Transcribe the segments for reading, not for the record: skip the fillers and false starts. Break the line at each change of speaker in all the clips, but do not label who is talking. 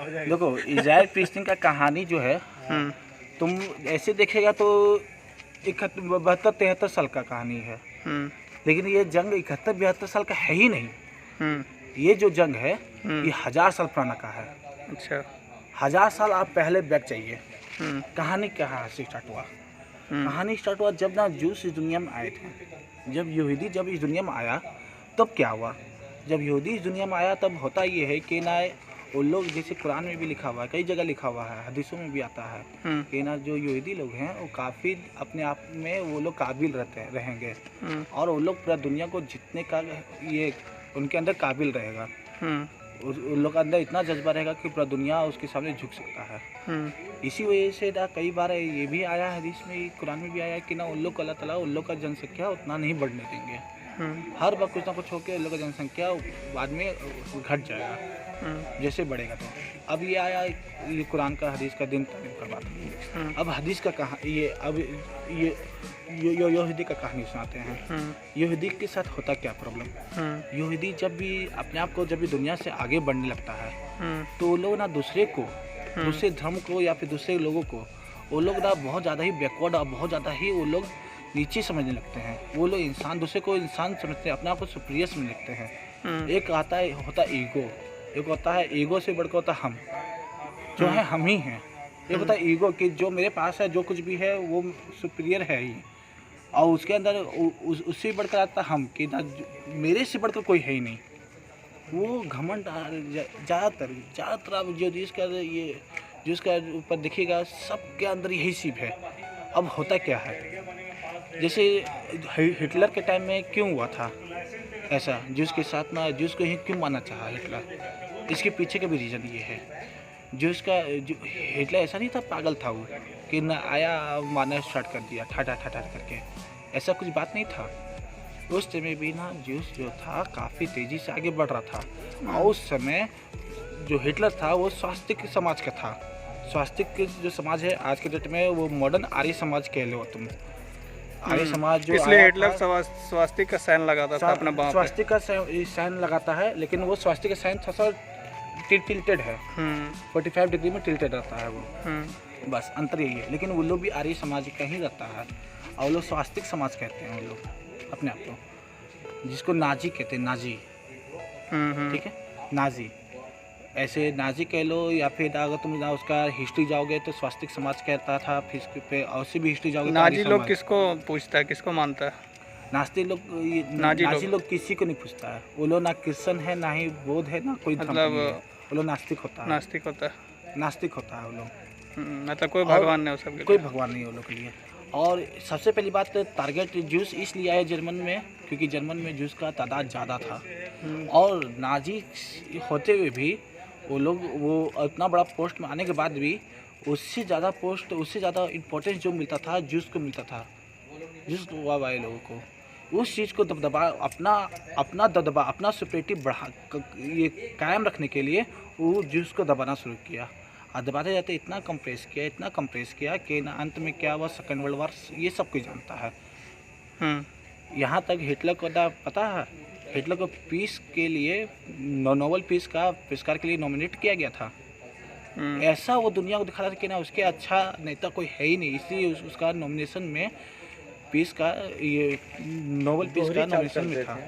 देखो इज़राइल फिलिस्तीन का कहानी जो है, तुम ऐसे देखेगा तो 72-73 साल का कहानी है, लेकिन ये जंग 71-72 साल का है ही नहीं। ये जो जंग है ये 1000 साल पुराना का है।
अच्छा,
1000 साल आप पहले बैक चाहिए। कहानी कहाँ से स्टार्ट हुआ? कहानी स्टार्ट हुआ जब ना जूस इस दुनिया में आए थे। जब यहूदी जब इस दुनिया में आया तब क्या हुआ? जब यहूदी इस दुनिया में आया तब होता ये है कि ना वो लोग, जैसे कुरान में भी लिखा हुआ है, कई जगह लिखा हुआ है, हदीसों में भी आता है कि ना जो यहूदी लोग हैं वो काफ़ी अपने आप में वो लोग काबिल रहेंगे और वो लोग पूरा दुनिया को जीतने का ये उनके अंदर काबिल रहेगा। उन लोग के अंदर इतना जज्बा रहेगा कि पूरा दुनिया उसके सामने झुक सकता है। इसी वजह से ना कई बार ये भी आया हदीस में, कुरान में भी आया कि ना उन लोग को अल्लाह ताला उन लोग का जनसंख्या उतना नहीं बढ़ने देंगे। हर वक्त कुछ ना कुछ होकर उन लोग का जनसंख्या बाद में घट जाएगा जैसे बढ़ेगा। तो अब ये आया ये कुरान का हदीस का दिन तारीफ का बात। अब हदीस का कहा ये अब ये यहूदी का कहानी सुनाते हैं। यहूदी के साथ होता क्या प्रॉब्लम? यहूदी जब भी अपने आप को जब भी दुनिया से आगे बढ़ने लगता है तो वो लोग ना दूसरे धर्म को या फिर दूसरे लोगों को वो लोग ना बहुत ज़्यादा ही बैकवर्ड और बहुत ज़्यादा ही वो लोग नीचे समझने लगते हैं। वो लोग इंसान दूसरे को इंसान समझते हैं, अपने आप को सुप्रियर समझने लगते हैं। एक होता है ईगो, एक होता है ईगो से बढ़कर होता हम जो है हम ही हैं। एक होता है ईगो कि जो मेरे पास है जो कुछ भी है वो सुपीरियर है ही, और उसके अंदर उससे बढ़कर आता हम कि ना मेरे से बढ़कर कोई है ही नहीं। वो घमंड ज़्यादातर आप जो जिसका ऊपर देखिएगा सबके अंदर यही सिर्फ है। अब होता क्या है, जैसे हिटलर के टाइम में क्यों हुआ था ऐसा, जिसके साथ ना जिसको ही क्यों मानना चाहा हिटलर? इसके पीछे का भी रीज़न ये है। हिटलर ऐसा नहीं था, पागल था वो कि ना आया मारना स्टार्ट कर दिया ठाठा करके, ऐसा कुछ बात नहीं था। उस समय भी ना जूस जो था काफ़ी तेज़ी से आगे बढ़ रहा था, और उस समय जो हिटलर था वो स्वास्तिक समाज का था। स्वास्तिक जो समाज है आज के डेट में वो मॉडर्न आर्य समाज कह लो तुम। आर्य समाज जो
इसलिए हिटलर स्वास्तिक का साइन लगाता था अपना बाप,
स्वास्तिक का साइन लगाता है, लेकिन वो स्वास्तिक का साइन थोड़ा टिल्टेड है, 45 डिग्री में टिल्टेड रहता है वो। बस अंतर यही है। लेकिन वो लोग भी आर्य समाज का ही रहता है और वो लोग स्वास्तिक समाज कहते हैं वो लोग अपने आप को, जिसको नाजी कहते हैं, नाजी। ठीक है, नाजी ऐसे नाजी कह लो, या फिर अगर तुम ना उसका हिस्ट्री जाओगे तो स्वास्तिक समाज कहता था, फिर इसके पे और से भी हिस्ट्री जाओगे।
नाजी लोग किसको पूछता है, किसको मानता है?
नास्तिक लोग, नाजी लोग किसी को नहीं पूछता है। वो लोग ना क्रिश्चन है, ना ही बौद्ध है, ना कोई
मतलब
वो लोग नास्तिक होता है। नास्तिक होता है वो लोग,
मतलब कोई भगवान नहीं हो सकता,
कोई भगवान नहीं वो लोग के लिए। और सबसे पहली बात टारगेट जूस इसलिए आया जर्मन में क्योंकि जर्मन में जूस का तादाद ज़्यादा था, और नाजी होते हुए भी वो लोग वो इतना बड़ा पोस्ट में आने के बाद भी उससे ज़्यादा इम्पोर्टेंस जो मिलता था जूस को मिलता था। जूस वाले लोगों को उस चीज़ को दबदबा अपना दबदबा अपना सुपरेटिव ये कायम रखने के लिए वो जूस को दबाना शुरू किया, और दबाते जाते इतना कंप्रेस किया कि ना अंत में क्या हुआ, सेकेंड वर्ल्ड वार ये सब कुछ जानता है। यहाँ तक हिटलर को पता है, हिटलर को पीस के लिए नोबेल पीस का पुरस्कार के लिए नॉमिनेट किया गया था। ऐसा वो दुनिया को दिखा रहा था कि ना उसके अच्छा नेता कोई है ही नहीं, इसलिए उसका नॉमिनेशन में पीस का ये नोबेल पीस का नॉमिनेशन में था।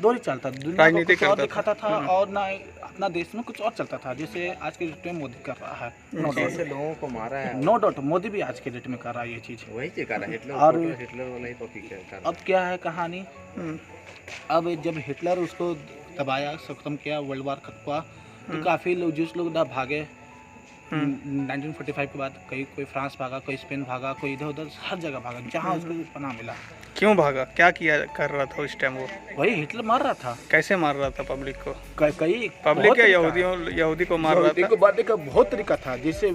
दोहरी चलता दुनिया को कुछ और दिखाता था और ना अपना देश में कुछ और चलता था, जैसे आज के डेट में मोदी कर रहा है। नो डाउट
लोगों को मारा है,
नो डाउट मोदी भी आज के डेट में कर रहा है ये चीज़,
वही चीज कर रहा है हिटलर।
और
हिटलर वाला ही तो कर।
अब क्या है कहानी, अब जब हिटलर उसको दबाया, खत्म किया, वर्ल्ड वार खत्म हुआ, तो काफ़ी लोग जिस लोग ना भागे 1945 के बाद, कोई फ्रांस भागा, कोई स्पेन भागा, कोई इधर उधर हर जगह भागा जहाँ उसको पनाह मिला।
क्यों भागा, क्या किया कर रहा था उस टाइम? वो
वही हिटलर मार रहा था।
कैसे मार रहा था पब्लिक को?
कई
पब्लिक या यहूदी को मार रहा था?
यहूदी को मारने का बहुत तरीका था, जैसे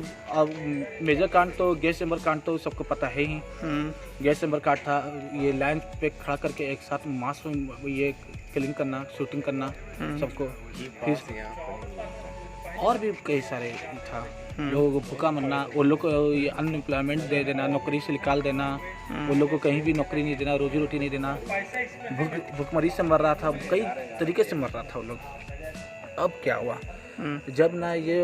मेजर कांड तो गैस चैम्बर कांड तो सबको पता है ही। गैस चैम्बर कांड था, ये लाइन पे खड़ा करके एक साथ मास में ये किलिंग करना, शूटिंग करना सबको। और भी कई सारे था, लोगों को भूखा मरना, वो लोग को अनएम्प्लॉयमेंट दे देना, नौकरी से निकाल देना, वो लोग को कहीं भी नौकरी नहीं देना, रोजी रोटी नहीं देना, भूखमरी से मर रहा था, कई तरीके से मर रहा था वो लोग। अब क्या हुआ, जब ना ये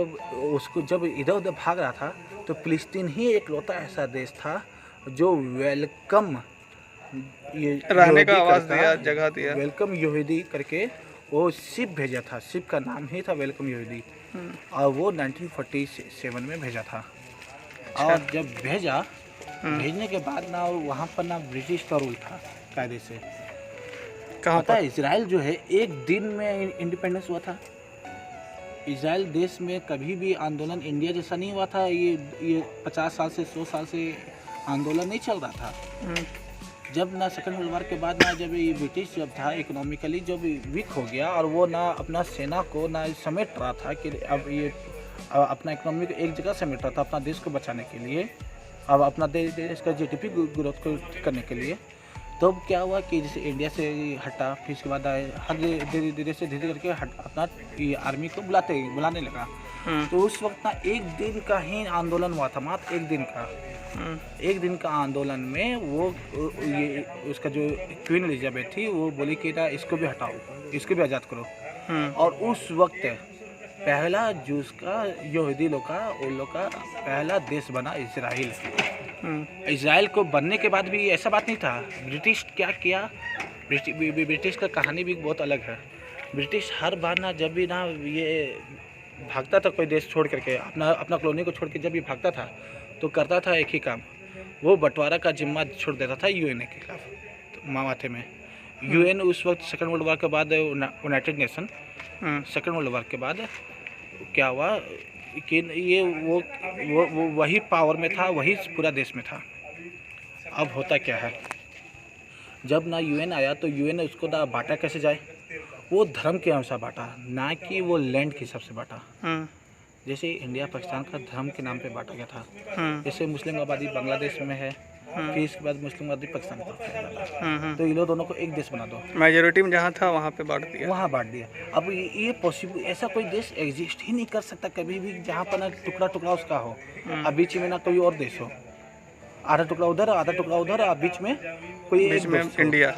उसको जब इधर उधर भाग रहा था तो फिलिस्तीन ही एकलौता ऐसा देश था जो वेलकम ये
रहने का
यहूदी
आवाज
करता,
दिया, जगह दिया।
वेलकम यहूदी करके वो शिप भेजा था। शिप का नाम ही था वेलकम यहूदी, और वो 1947 में भेजा था। और जब भेजा, भेजने के बाद ना वहाँ पर ना ब्रिटिश का रूल था कायदे से।
कहाँ
पता
पर?
है इसराइल जो है एक दिन में इंडिपेंडेंस हुआ था। इसराइल देश में कभी भी आंदोलन इंडिया जैसा नहीं हुआ था। ये 50 साल से 100 साल से आंदोलन नहीं चल रहा था। जब ना सेकंड वर्ल्ड वॉर के बाद ना जब ये ब्रिटिश जब था इकोनॉमिकली जब वीक हो गया और वो ना अपना सेना को ना समेट रहा था कि अब ये अपना इकोनॉमी को एक जगह समेट रहा था अपना देश को बचाने के लिए, अब अपना देश का जीडीपी ग्रोथ को करने के लिए। तो क्या हुआ कि जैसे इंडिया से हटा, फिर इसके बाद हर धीरे धीरे करके अपना ये आर्मी को बुलाने लगा। तो उस वक्त ना एक दिन का ही आंदोलन हुआ था, मात्र एक दिन का। एक दिन का आंदोलन में वो ये उसका जो क्वीन एलिजाबेथ थी वो बोली कि ना इसको भी हटाओ, इसको भी आज़ाद करो। और उस वक्त पहला जूस का यहूदी लोग का उन लोग का पहला देश बना इजराइल। इजराइल को बनने के बाद भी ऐसा बात नहीं था। ब्रिटिश क्या किया, ब्रिटिश का कहानी भी बहुत अलग है। ब्रिटिश हर बार ना जब भी ना ये भागता था कोई देश छोड़ करके, अपना कॉलोनी को छोड़ के जब ये भागता था तो करता था एक ही काम, वो बंटवारा का जिम्मा छोड़ देता था यूएन के खिलाफ। तो माथे में यूएन उस वक्त सेकंड वर्ल्ड वॉर के बाद United nation, second world war के बाद क्या हुआ कि ये वो वही पावर में था, वही पूरा देश में था। अब होता क्या है, जब ना यूएन आया तो यूएन ने उसको ना बांटा कैसे जाए, वो धर्म के अनुसार बांटा, ना कि वो लैंड के हिसाब से बांटा। जैसे इंडिया पाकिस्तान का धर्म के नाम पे बांटा गया था। जैसे मुस्लिम आबादी बांग्लादेश में है, फिर इसके बाद मुस्लिम आबादी पाकिस्तान में, तो इन लोग दोनों को एक देश बना दो।
मेजोरिटी में जहाँ था वहाँ पे बांट दिया,
वहाँ बांट दिया। अब ये पॉसिबल, ऐसा कोई देश एग्जिस्ट ही नहीं कर सकता कभी भी जहाँ पर ना टुकड़ा टुकड़ा उसका हो, अब बीच में ना कोई और देश हो, आधा टुकड़ा उधर आधा टुकड़ा उधर, और बीच में कोई एक
बीच में
देश हो।
इंडिया।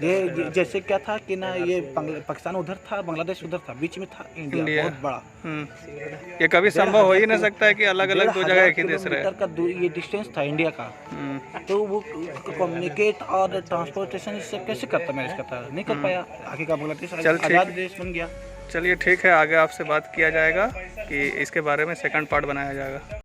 ये जैसे क्या था कि ना ये पाकिस्तान उधर था, बांग्लादेश उधर था, बीच में था इंडिया बहुत बड़ा।
ये कभी संभव हो ही नहीं सकता है कि अलग अलग दो जगह एक ही देश रहे।
किलोमीटर का ये डिस्टेंस था इंडिया का। तो वो कम्युनिकेट और ट्रांसपोर्टेशन इससे कैसे करता, मैनेज करता, नहीं कर पाया। आगे का बांग्लादेश आज़ाद देश बन गया।
चलिए ठीक है, आगे आपसे बात किया जाएगा कि इसके बारे में सेकंड पार्ट बनाया जाएगा।